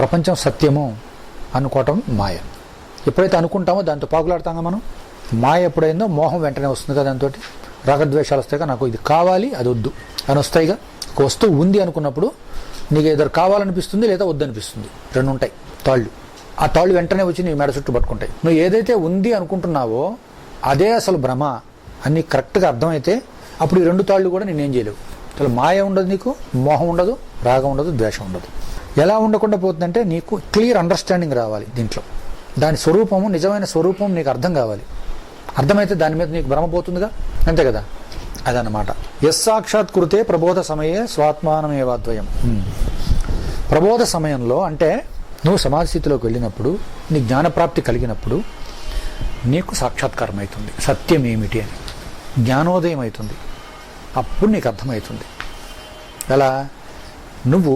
ప్రపంచం సత్యము అనుకోవటం మాయ. ఎప్పుడైతే అనుకుంటామో దాంతో పాకులాడతామో మనం, మాయ ఎప్పుడైందో మోహం వెంటనే వస్తుంది కదా, దాంతో రాగద్వేషాలు వస్తాయిగా, నాకు ఇది కావాలి అది వద్దు అని వస్తాయిగా. ఒక వస్తువు ఉంది అనుకున్నప్పుడు నీకు ఎదురు కావాలనిపిస్తుంది లేదా వద్దనిపిస్తుంది, రెండు ఉంటాయి తాళ్ళు. ఆ తాళ్ళు వెంటనే వచ్చి నీ మెడ చుట్టూ పట్టుకుంటాయి. నువ్వు ఏదైతే ఉంది అనుకుంటున్నావో అదే అసలు భ్రమ అని కరెక్ట్గా అర్థమైతే అప్పుడు ఈ రెండు తాళ్ళు కూడా నేనేం చేయలేవు. అసలు మాయ ఉండదు, నీకు మోహం ఉండదు, రాగం ఉండదు, ద్వేషం ఉండదు. ఎలా ఉండకుండా పోతుందంటే నీకు క్లియర్ అండర్స్టాండింగ్ రావాలి దీంట్లో. దాని స్వరూపము, నిజమైన స్వరూపం నీకు అర్థం కావాలి. అర్థమైతే దాని మీద నీకు భ్రమ పోతుందిగా, అంతే కదా. అదన్నమాట. యస్సాక్షాత్కృతే ప్రబోధ సమయే స్వాత్మానమేవాద్వయం. ప్రబోధ సమయంలో అంటే నువ్వు సమాధి స్థితిలోకి వెళ్ళినప్పుడు, నీ జ్ఞానప్రాప్తి కలిగినప్పుడు నీకు సాక్షాత్కారం అవుతుంది సత్యం ఏమిటి అని, జ్ఞానోదయం అవుతుంది. అప్పుడు నీకు అర్థమవుతుంది. ఎలా? నువ్వు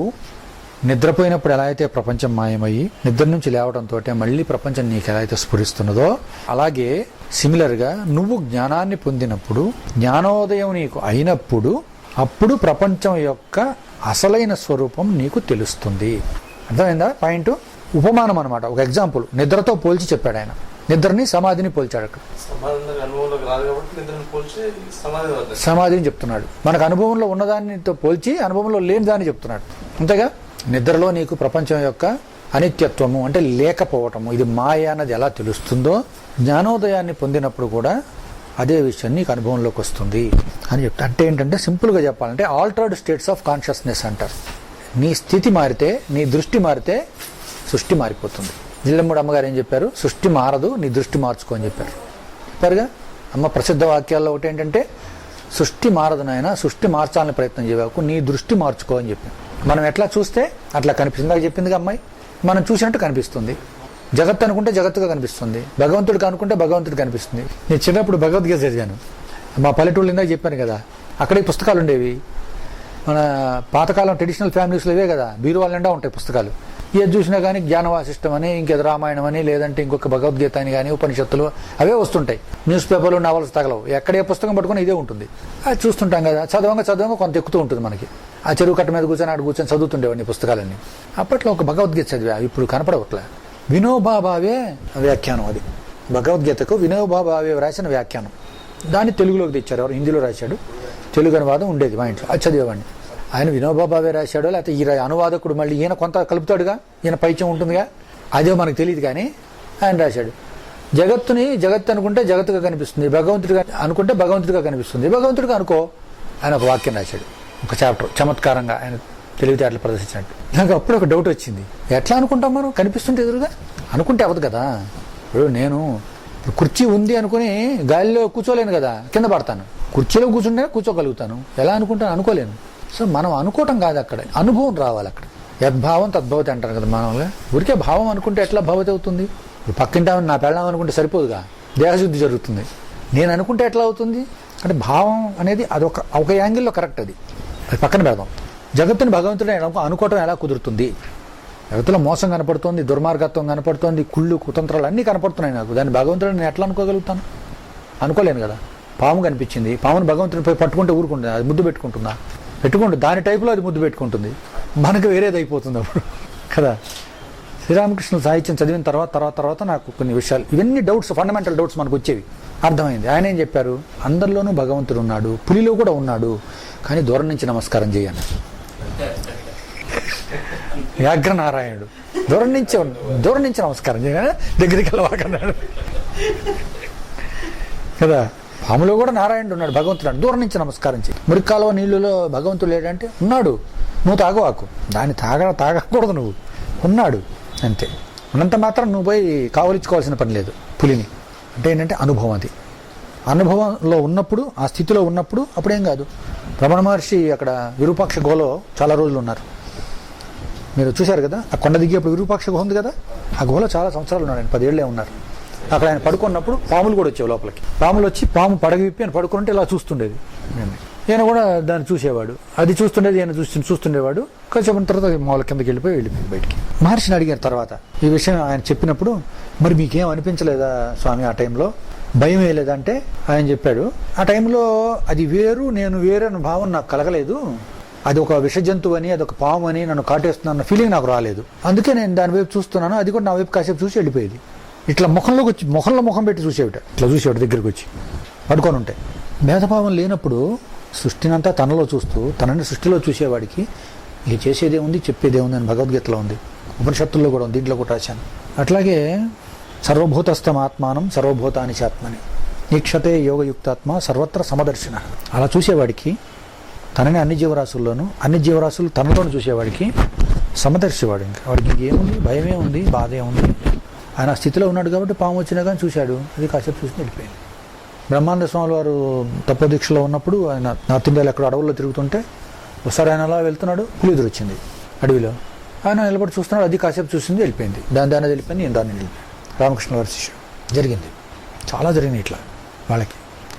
నిద్రపోయినప్పుడు ఎలా అయితే ప్రపంచం మాయమయ్యి నిద్ర నుంచి లేవడంతో మళ్ళీ ప్రపంచం నీకు ఎలా అయితే స్ఫురిస్తున్నదో, అలాగే సిమిలర్గా నువ్వు జ్ఞానాన్ని పొందినప్పుడు, జ్ఞానోదయం నీకు అయినప్పుడు, అప్పుడు ప్రపంచం యొక్క అసలైన స్వరూపం నీకు తెలుస్తుంది. అర్థమైందా పాయింట్? ఉపమానం అనమాట, ఒక ఎగ్జాంపుల్. నిద్రతో పోల్చి చెప్పాడు ఆయన. నిద్రని సమాధిని పోల్చాడు అక్కడ. సమాధిని చెప్తున్నాడు. మనకు అనుభవంలో ఉన్నదానితో పోల్చి అనుభవంలో లేని దాన్ని చెప్తున్నాడు, అంతేగా. నిద్రలో నీకు ప్రపంచం యొక్క అనిత్యత్వము అంటే లేకపోవటము, ఇది మాయ అన్నది ఎలా తెలుస్తుందో, జ్ఞానోదయాన్ని పొందినప్పుడు కూడా అదే విషయం నీకు అనుభవంలోకి వస్తుంది అని చెప్తా. అంటే ఏంటంటే సింపుల్గా చెప్పాలంటే ఆల్టర్డ్ స్టేట్స్ ఆఫ్ కాన్షియస్నెస్ అంటారు. నీ స్థితి మారితే, నీ దృష్టి మారితే సృష్టి మారిపోతుంది. జిల్లెమ్మడి అమ్మగారు ఏం చెప్పారు? సృష్టి మారదు, నీ దృష్టి మార్చుకో అని చెప్పారుగా. అమ్మ ప్రసిద్ధ వాక్యాల్లో ఒకటి ఏంటంటే, సృష్టి మారదు నాయన, సృష్టి మార్చాలని ప్రయత్నం చేయకు, నీ దృష్టి మార్చుకో అని చెప్పారు. మనం ఎట్లా చూస్తే అట్లా కనిపిస్తుంది. నాకు చెప్పిందిగా అమ్మాయి, మనం చూసినట్టు కనిపిస్తుంది. జగత్ అనుకుంటే జగత్తుగా కనిపిస్తుంది, భగవంతుడికి అనుకుంటే భగవంతుడు కనిపిస్తుంది. నేను చిన్నప్పుడు భగవద్గీత చదివాను. మా పల్లెటూళ్ళు ఇందాక చెప్పాను కదా, అక్కడే పుస్తకాలు ఉండేవి. మన పాతకాలం ట్రెడిషనల్ ఫ్యామిలీస్లో ఇవే కదా, బీరువాళ్ళ నిండా ఉంటాయి పుస్తకాలు. ఏది చూసినా కానీ జ్ఞానవాసిష్టం అని, ఇంకేదో రామాయణం అని, లేదంటే ఇంకొక భగవద్గీత అని కానీ, ఉపనిషత్తులు అవే వస్తుంటాయి. న్యూస్ పేపర్లు, నావల్స్ తగలవు. ఎక్కడ ఏ పుస్తకం పట్టుకుని ఇదే ఉంటుంది. అది చూస్తుంటాం కదా, చదవంగా కొంత ఎక్కుతూ ఉంటుంది మనకి. ఆ చెరువు కట్ట మీద కూర్చొని ఆడు కూర్చొని చదువుతుండేవాడిని పుస్తకాలన్నీ. అప్పట్లో ఒక భగవద్గీత చదివా, ఇప్పుడు కనపడవట్లే. వినోబా భావే వ్యాఖ్యానం, అది భగవద్గీతకు వినోబా భావే రాసిన వ్యాఖ్యానం. దాన్ని తెలుగులోకి తెచ్చారు. ఎవరు హిందీలో రాశాడు, తెలుగు అనువాదం ఉండేది మా ఇంట్లో, అది చదివేవాడిని. ఆయన వినోబా భావే రాశాడో లేకపోతే ఈ అనువాదకుడు మళ్ళీ ఈయన కొంత కలుపుతాడుగా, ఈయన పైచం ఉంటుందిగా, అదే మనకు తెలియదు కానీ ఆయన రాశాడు. జగత్తుని జగత్తు అనుకుంటే జగత్తుగా కనిపిస్తుంది, భగవంతుడిగా అనుకుంటే భగవంతుడిగా కనిపిస్తుంది, భగవంతుడిగా అనుకో ఆయన ఒక వాక్యం రాశాడు, ఒక చాప్టర్ చమత్కారంగా ఆయన తెలివితేటలు ప్రదర్శించినట్టు. నాకు అప్పుడు ఒక డౌట్ వచ్చింది, ఎట్లా అనుకుంటాం మనం? కనిపిస్తుంటే ఎదురుగా అనుకుంటే అవ్వదు కదా. ఇప్పుడు నేను కుర్చీ ఉంది అనుకుని గాలిలో కూర్చోలేను కదా, కింద పడతాను. కుర్చీలో కూర్చుంటే కూర్చోగలుగుతాను, ఎలా అనుకుంటాను? అనుకోలేను. సో మనం అనుకోవటం కాదు, అక్కడ అనుభవం రావాలి. అక్కడ యద్భావం తద్భవతి అంటారు కదా మామూలుగా. ఊరికే భావం అనుకుంటే ఎట్లా భవతి అవుతుంది? ఇప్పుడు పక్కింటామని నా పెళ్ళాం అనుకుంటే సరిపోదుగా, దేహశుద్ధి జరుగుతుంది. నేను అనుకుంటే ఎట్లా అవుతుంది అంటే భావం అనేది అదొక ఒక యాంగిల్లో కరెక్ట్, అది పక్కన పెడదాం. జగత్తుని భగవంతుడు అనుకోవటం ఎలా కుదురుతుంది? జగత్తులో మోసం కనపడుతోంది, దుర్మార్గత్వం కనపడుతోంది, కుళ్ళు కుతంత్రాలు అన్నీ కనపడుతున్నాయి నాకు. దాన్ని భగవంతుడు నేను ఎట్లా అనుకోగలుగుతాను? అనుకోలేను కదా. పాము కనిపించింది, పాముని భగవంతుని పోయి పట్టుకుంటే ఊరుకుంటుంది, అది ముద్దు పెట్టుకుంటుందా? పెట్టుకుంటుంది, దాని టైపులో అది ముద్దు పెట్టుకుంటుంది. మనకు వేరేది అయిపోతుంది అప్పుడు కదా. శ్రీరామకృష్ణ సాహిత్యం చదివిన తర్వాత నాకు కొన్ని విషయాలు, ఇవన్నీ డౌట్స్, ఫండమెంటల్ డౌట్స్ మనకు వచ్చేవి, అర్థమైంది. ఆయన ఏం చెప్పారు? అందరిలోనూ భగవంతుడు ఉన్నాడు, పులిలో కూడా ఉన్నాడు, కానీ దూరం నుంచి నమస్కారం చేయను. వ్యాఘ్రనారాయణుడు దూరం నుంచి నమస్కారం చేయను, దగ్గరికి వెళ్ళవాకన్నాడు కదా. పాములో కూడా నారాయణుడు ఉన్నాడు, భగవంతుడు దూరం నుంచి నమస్కారం చేయి. మురికాలో నీళ్ళలో భగవంతుడు లేడంటే ఉన్నాడు, నువ్వు తాగవాకు, దాన్ని తాగకూడదు, నువ్వు ఉన్నాడు అంతే. ఉన్నంత మాత్రం నువ్వు పోయి కావలించుకోవాల్సిన పని లేదు పులిని. అంటే ఏంటంటే అనుభవం, అది అనుభవంలో ఉన్నప్పుడు, ఆ స్థితిలో ఉన్నప్పుడు అప్పుడేం కాదు. రమణ మహర్షి అక్కడ విరూపాక్ష గుహలో చాలా రోజులు ఉన్నారు, మీరు చూశారు కదా. ఆ కొండ దిగేప్పుడు విరూపాక్ష గుహ ఉంది కదా, ఆ గుహలో చాలా సంవత్సరాలు ఉన్నాడు ఆయన, 10 ఏళ్లే ఉన్నారు. అక్కడ ఆయన పడుకున్నప్పుడు పాములు కూడా వచ్చేవి లోపలికి. పాములు వచ్చి పాము పడగ విప్పి ఆయన పడుకుంటే ఇలా చూస్తుండేది. ఈయన కూడా దాన్ని చూసేవాడు, అది చూస్తుండేది, ఈయన చూస్తుండేవాడు. కొంచెం తర్వాత మామూలు కిందకి వెళ్ళిపోయి బయటికి. మహర్షిని అడిగారు తర్వాత ఈ విషయం ఆయన చెప్పినప్పుడు, మరి మీకేం అనిపించలేదా స్వామి ఆ టైంలో, భయం వేయలేదంటే ఆయన చెప్పాడు, ఆ టైంలో అది వేరు నేను వేరు అన్న భావం నాకు కలగలేదు, అది ఒక విష జంతువు అని, అదొక పాము అని నన్ను కాటేస్తున్న ఫీలింగ్ నాకు రాలేదు. అందుకే నేను దాని వైపు చూస్తున్నాను. అది కూడా నా వైపు కాసేపు చూసి వెళ్ళిపోయేది. ఇట్లా ముఖంలో ముఖం పెట్టి చూసేవిట, ఇట్లా చూసేవాడు దగ్గరికి వచ్చి పడుకొని ఉంటే. భేదభావం లేనప్పుడు సృష్టినంతా తనలో చూస్తూ తనని సృష్టిలో చూసేవాడికి ఇది చేసేదేముంది, చెప్పేదేముంది అని భగవద్గీతలో ఉంది, ఉపనిషత్తుల్లో కూడా ఉంది, దీంట్లో కూడా రాశాను. అట్లాగే సర్వభూతస్థమాత్మానం సర్వభూతాని చాత్మని ఈక్షతే యోగయుక్తాత్మ సర్వత్ర సమదర్శన. అలా చూసేవాడికి తనని అన్ని జీవరాశుల్లోనూ, అన్ని జీవరాశులు తనలోనూ చూసేవాడికి సమదర్శివాడు. ఇంకా వాడికి ఇంకేముంది, భయమే ఉంది, బాధే ఉంది. ఆయన స్థితిలో ఉన్నాడు కాబట్టి పాము వచ్చినా కానీ చూశాడు, అది కాసేపు చూసి వెళ్ళిపోయింది. బ్రహ్మానంద స్వామి వారు తపోదీక్షలో ఉన్నప్పుడు ఆయన నార్త్ ఇండియాలో ఎక్కడ అడవుల్లో తిరుగుతుంటే ఒకసారి ఆయన అలా వెళ్తున్నాడు, పులి ఎదురొచ్చింది అడవిలో. ఆయన నిలబడి చూస్తున్నాడు, అది కాసేపు చూసింది, వెళ్ళిపోయింది. దాని వెళ్ళిపోయింది, నేను దాన్ని వెళ్ళిపోయింది. రామకృష్ణ వారి శిష్యుడు జరిగింది. చాలా జరిగినాయి ఇట్లా. వాళ్ళకి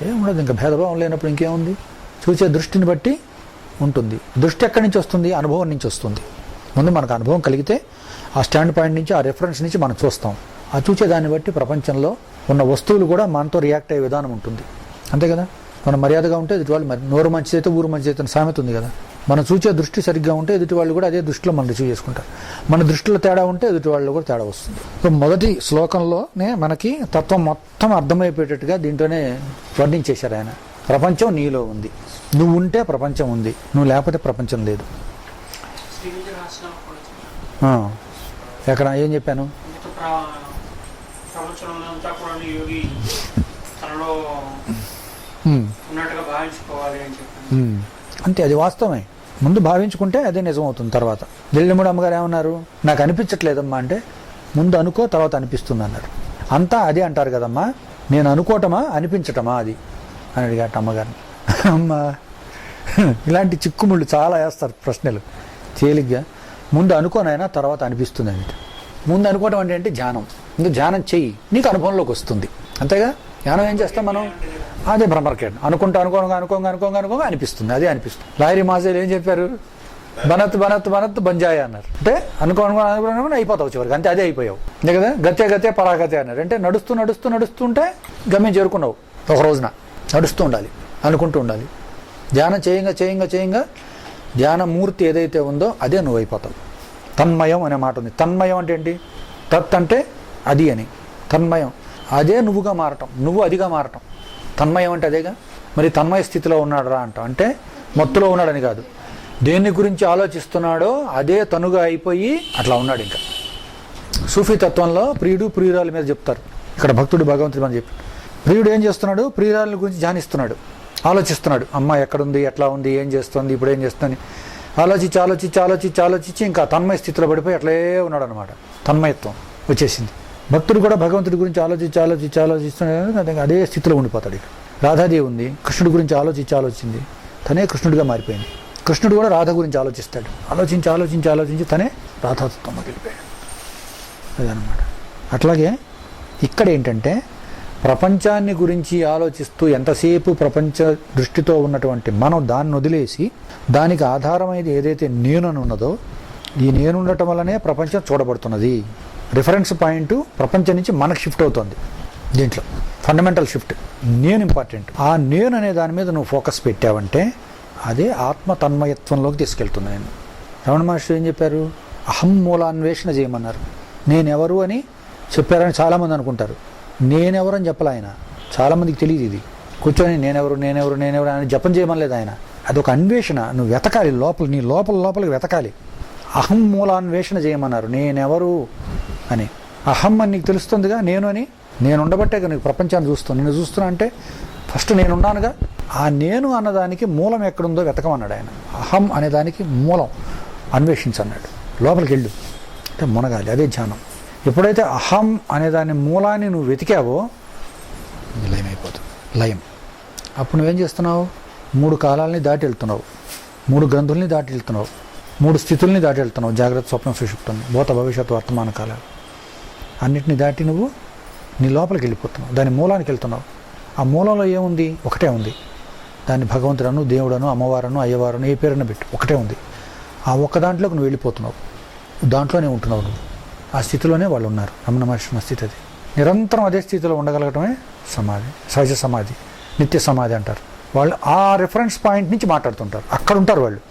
ఏముండదు, ఇంకా భేదభావం లేనప్పుడు ఇంకేముంది, చూసే దృష్టిని బట్టి ఉంటుంది. దృష్టి ఎక్కడి నుంచి వస్తుంది? అనుభవం నుంచి వస్తుంది. ముందు మనకు అనుభవం కలిగితే ఆ స్టాండ్ పాయింట్ నుంచి, ఆ రెఫరెన్స్ నుంచి మనం చూస్తాం. ఆ చూసే దాన్ని బట్టి ప్రపంచంలో ఉన్న వస్తువులు కూడా మనతో రియాక్ట్ అయ్యే విధానం ఉంటుంది. అంతే కదా. మనం మర్యాదగా ఉంటే ఎదుటి వాళ్ళు, నోరు మంచిదైతే ఊరు మంచిదైతే సామెత ఉంది కదా. మనం చూసే దృష్టి సరిగ్గా ఉంటే ఎదుటి వాళ్ళు కూడా అదే దృష్టిలో మనం రిసీవ్ చేసుకుంటారు. మన దృష్టిలో తేడా ఉంటే ఎదుటి వాళ్ళు కూడా తేడా వస్తుంది. సో మొదటి శ్లోకంలోనే మనకి తత్వం మొత్తం అర్థమైపోయేటట్టుగా దీంట్లోనే వర్ణించేశారు ఆయన. ప్రపంచం నీలో ఉంది, నువ్వు ఉంటే ప్రపంచం ఉంది, నువ్వు లేకపోతే ప్రపంచం లేదు. ఎక్కడ ఏం చెప్పాను? అంతే, అది వాస్తవమే. ముందు భావించుకుంటే అదే నిజం అవుతుంది. తర్వాత దిల్లిముడు అమ్మగారు ఏమన్నారు? నాకు అనిపించట్లేదమ్మా అంటే, ముందు అనుకో తర్వాత అనిపిస్తుంది అన్నారు. అంతా అదే అంటారు కదమ్మా, నేను అనుకోవటమా అనిపించటమా అది అని అడిగాట అమ్మగారిని. అమ్మా ఇలాంటి చిక్కుముళ్ళు చాలా వేస్తారు ప్రశ్నలు తేలిగ్గా. ముందు అనుకోనైనా తర్వాత అనిపిస్తుంది అంటే, ముందు అనుకోవటం అంటే ఏంటి? ధ్యానం. ముందు ధ్యానం చెయ్యి, నీకు అనుభవంలోకి వస్తుంది. అంతేగా. ధ్యానం ఏం చేస్తాం మనం? అదే బ్రహ్మర్కేట్. అనుకోగా అనిపిస్తుంది, అదే అనిపిస్తుంది. లాయరీ మాజేలు ఏం చెప్పారు? బనత్ బంజాయ అన్నారు. అంటే అనుకోని అయిపోతావు చివరికి, అంతే, అదే అయిపోయావు. అంతే కదా. గతే పరాగతే అన్నారు. అంటే నడుస్తుంటే గమ్యం చేరుకున్నావు. ఒక రోజున నడుస్తూ ఉండాలి, అనుకుంటూ ఉండాలి. ధ్యానం చేయంగా ధ్యానమూర్తి ఏదైతే ఉందో అదే నువ్వు అయిపోతావు. తన్మయం అనే మాట ఉంది. తన్మయం అంటే ఏంటి? తత్ అంటే అది అని, తన్మయం అదే నువ్వుగా మారటం, నువ్వు అదిగా మారటం. తన్మయం అంటే అదేగా. మరి తన్మయ స్థితిలో ఉన్నాడు రా అంట, అంటే మత్తులో ఉన్నాడని కాదు, దేని గురించి ఆలోచిస్తున్నాడో అదే తనుగా అయిపోయి అట్లా ఉన్నాడు. ఇంకా సూఫీ తత్వంలో ప్రియుడు ప్రియురాల మీద చెప్తారు. ఇక్కడ భక్తుడు భగవంతుడు అని చెప్పి, ప్రియుడు ఏం చేస్తున్నాడు? ప్రియురాల గురించి ధ్యానిస్తున్నాడు, ఆలోచిస్తున్నాడు. అమ్మ ఎక్కడుంది, ఎట్లా ఉంది, ఏం చేస్తుంది, ఇప్పుడు ఏం చేస్తుంది ఆలోచించి ఇంకా తన్మయ స్థితిలో పడిపోయి అట్లే ఉన్నాడు అనమాట. తన్మయత్వం వచ్చేసింది. భక్తుడు కూడా భగవంతుడి గురించి ఆలోచిస్తున్నాడు, అదే స్థితిలో ఉండిపోతాడు. ఇక రాధాదేవి ఉంది, కృష్ణుడి గురించి ఆలోచించింది, తనే కృష్ణుడిగా మారిపోయింది. కృష్ణుడు కూడా రాధ గురించి ఆలోచిస్తాడు, ఆలోచించి తనే రాధాతత్వం వెళ్ళిపోయాడు. అదనమాట. అట్లాగే ఇక్కడ ఏంటంటే, ప్రపంచాన్ని గురించి ఆలోచిస్తూ ఎంతసేపు ప్రపంచ దృష్టితో ఉన్నటువంటి మనం దాన్ని వదిలేసి, దానికి ఆధారమైనది ఏదైతే నేను ఉన్నదో, ఈ నేను ఉండటం వల్లనే ప్రపంచం చూడబడుతున్నది. రిఫరెన్స్ పాయింట్ ప్రపంచం నుంచి మనకు షిఫ్ట్ అవుతుంది. దీంట్లో ఫండమెంటల్ షిఫ్ట్. నేను ఇంపార్టెంట్. ఆ నేను అనే దాని మీద నువ్వు ఫోకస్ పెట్టావంటే అదే ఆత్మ తన్మయత్వంలోకి తీసుకెళ్తుంది. నేను రమణ మహర్షి ఏం చెప్పారు? అహం మూలాన్వేషణ చేయమన్నారు. నేనెవరు అని చెప్పారని చాలామంది అనుకుంటారు. నేనెవరు అని చెప్పలే ఆయన. చాలామందికి తెలియదు ఇది. కూర్చొని నేనెవరు అని జపం చేయమనలేదు ఆయన. అదొక అన్వేషణ. నువ్వు వెతకాలి లోపల, నీ లోపలికి వెతకాలి. అహం మూలాన్వేషణ చేయమన్నారు. నేనెవరు అని. అహం అని నీకు తెలుస్తుందిగా, నేను అని. నేను ఉండబట్టే నీకు ప్రపంచాన్ని చూస్తాను. నేను చూస్తున్నా అంటే ఫస్ట్ నేనున్నానుగా. ఆ నేను అన్నదానికి మూలం ఎక్కడుందో వెతకమన్నాడు ఆయన. అహం అనేదానికి మూలం అన్వేషించన్నాడు. లోపలికి వెళ్ళు అంటే మునగాలి. అదే ధ్యానం. ఎప్పుడైతే అహం అనేదాని మూలాన్ని నువ్వు వెతికావో లయం అయిపోతుంది. లయం. అప్పుడు నువ్వేం చేస్తున్నావు? 3 కాలాలని దాటి వెళ్తున్నావు, 3 గ్రంథుల్ని దాటి వెళ్తున్నావు, 3 స్థితుల్ని దాటి వెళ్తున్నావు. జాగ్రత్త, స్వప్న, సుషుప్తం, భూత, భవిష్యత్తు, వర్తమాన కాలాలు అన్నిటిని దాటి నువ్వు నీ లోపలికి వెళ్ళిపోతున్నావు. దాని మూలానికి వెళ్తున్నావు. ఆ మూలంలో ఏముంది? ఒకటే ఉంది. దాన్ని భగవంతుడను, దేవుడను, అమ్మవారను, అయ్యవారను, ఏ పేరున పెట్టు, ఒకటే ఉంది. ఆ ఒక్క దాంట్లోకి నువ్వు వెళ్ళిపోతున్నావు. దాంట్లోనే ఉంటున్నావు నువ్వు. ఆ స్థితిలోనే వాళ్ళు ఉన్నారు. రమణ మహర్షి స్థితి అది. నిరంతరం అదే స్థితిలో ఉండగలగటమే సమాధి, సహజ సమాధి, నిత్య సమాధి అంటారు. వాళ్ళు ఆ రిఫరెన్స్ పాయింట్ నుంచి మాట్లాడుతుంటారు. అక్కడ ఉంటారు వాళ్ళు.